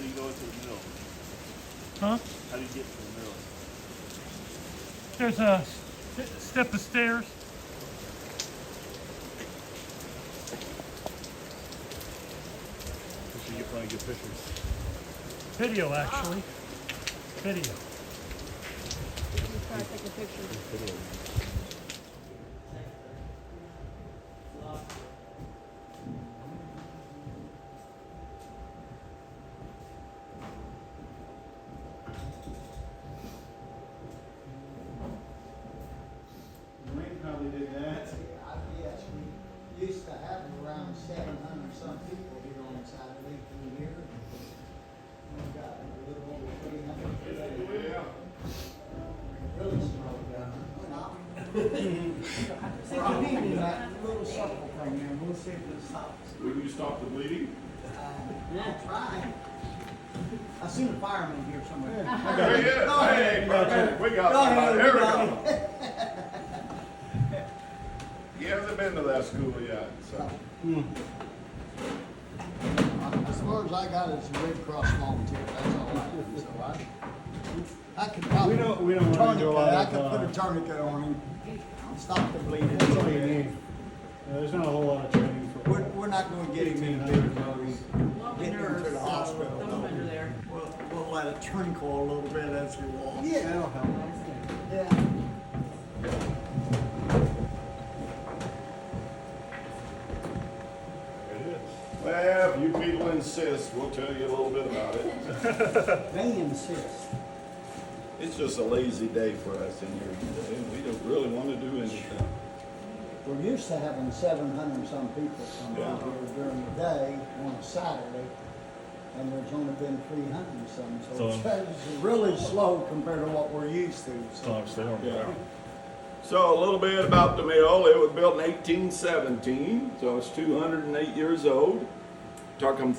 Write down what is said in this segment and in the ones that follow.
do you go into the mill? Huh? How do you get to the mill? There's a step of stairs. We should get plenty good pictures. Video, actually. Video. Just try to take a picture. Wayne probably did that. Yes, we used to have around 700 some people here on Saturday through here. We got a little over 300 today. Yeah. Really slowed down. That little circle thing there, we'll see if it stops. Will you stop the bleeding? I'll try. I seen a fireman here somewhere. Very good. Hey, perfect. We got somebody. There we go. He hasn't been to that school yet, so. As far as I got is a Red Cross volunteer, that's all I do, so I could probably. We don't wanna do a lot I of, could put a tourniquet on him, stop the bleeding. That's all you need. There's not a whole lot of training for. We're not gonna get him in big moves, Lovely get him to nurse, the hospital. throw them under there. We'll let it trinkle a little bit as he walks. Yeah, that'll help. Yeah. Well, if you people insist, we'll tell you a little bit about it. They insist. It's just a lazy day for us in here today. We don't really want to do anything. We're used to having 700 some people come Yeah. out here during the day on a Saturday, and there's only been 300 some, so it's really slow compared to what we're used to. So. Yeah. So a little bit about the mill. It was built in 1817, so it's 208 years old. Took them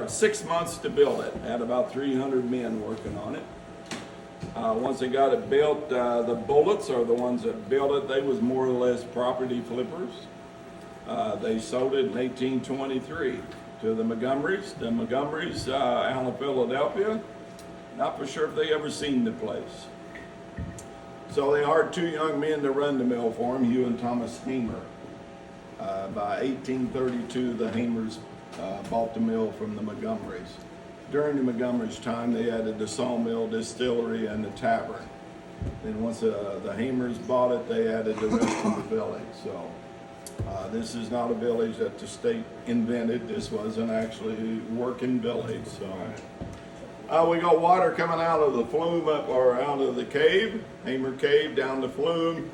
6 months to build it. Had about 300 men working on it. Once they got it built, the Bullets are the ones that built it. They was more or less property flippers. They sold it in 1823 to the Montgomerys. The Montgomerys out of Philadelphia. Not for sure if they ever seen the place. So they hired two young men to run the mill for them, Hugh and Thomas Hamer. By 1832, the Hamers bought the mill from the Montgomerys. During the Montgomerys' time, they added the sawmill, distillery, and the tavern. Then once the Hamers bought it, they added the rest of the village. So this is not a village that the state invented. This was an actually working village. So we got water coming out of the flume up or out of the cave, Hamer Cave, down the flume.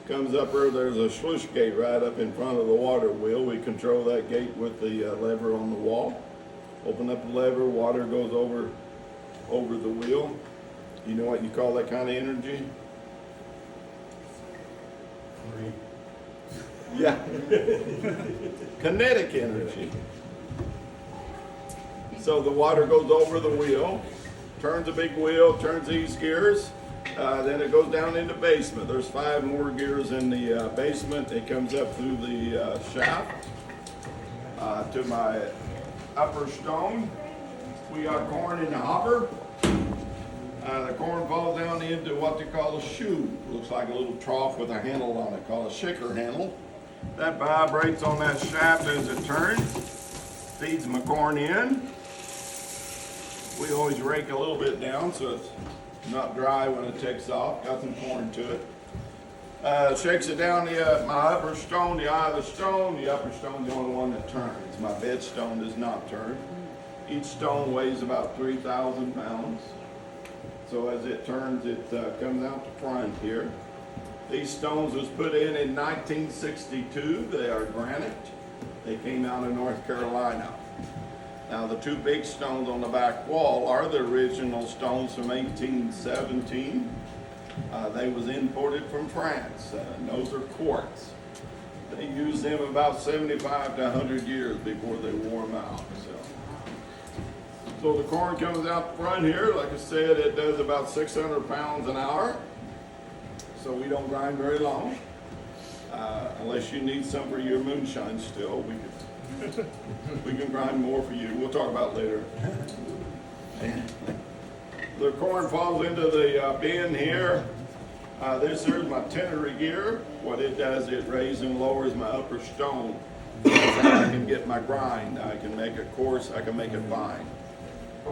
Comes up there, there's a sluice gate right up in front of the water wheel. We control that gate with the lever on the wall. Open up the lever, water goes over the wheel. You know what you call that kind of energy? Yeah. Kinetic energy. So the water goes over the wheel, turns a big wheel, turns these gears, then it goes down in the basement. There's 5 more gears in the basement. It comes up through the shaft to my upper stone. We got corn in the hopper. The corn falls down into what they call a shoe. Looks like a little trough with a handle on it called a shaker handle. That vibrates on that shaft as it turns, feeds my corn in. We always rake a little bit down so it's not dry when it takes off. Got some corn to it. Shakes it down my upper stone, the eye of the stone. The upper stone's the only one that turns. My bed stone does not turn. Each stone weighs about 3,000 pounds. So as it turns, it comes out the front here. These stones was put in 1962. They are granite. They came out of North Carolina. Now the 2 big stones on the back wall are the original stones from 1817. They was imported from France. And those are quartz. They used them about 75 to 100 years before they wore them out. So the corn comes out the front here. Like I said, it does about 600 pounds an hour. So we don't grind very long. Unless you need some for your moonshine still, we can grind more for you. We'll talk about it later. The corn falls into the bin here. This here's my tennery gear. What it does, it raises and lowers my upper stone. That's how I can get my grind. I can make it coarse, I can make it fine.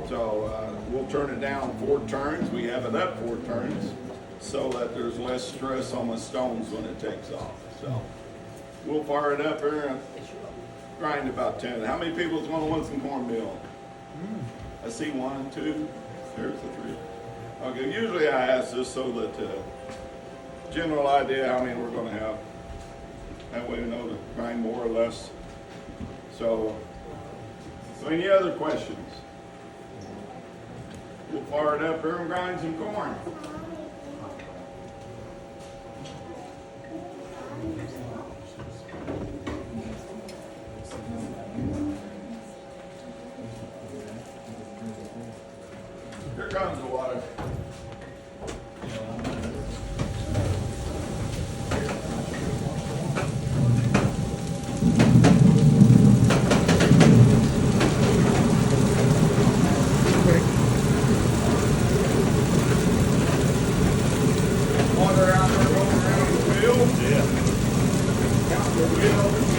So we'll turn it down 4 turns. We have it up 4 turns so that there's less stress on the stones when it takes off. So we'll fire it up here and grind about 10. How many people's going to want some cornmeal? I see 1, 2. There's the 3. Okay, usually I ask this so that general idea how many we're going to have. That way we know to grind more or less. So any other questions? We'll fire it up here and grind some corn. Here comes the water. Water out there going around the field. Yeah. Count the wheel.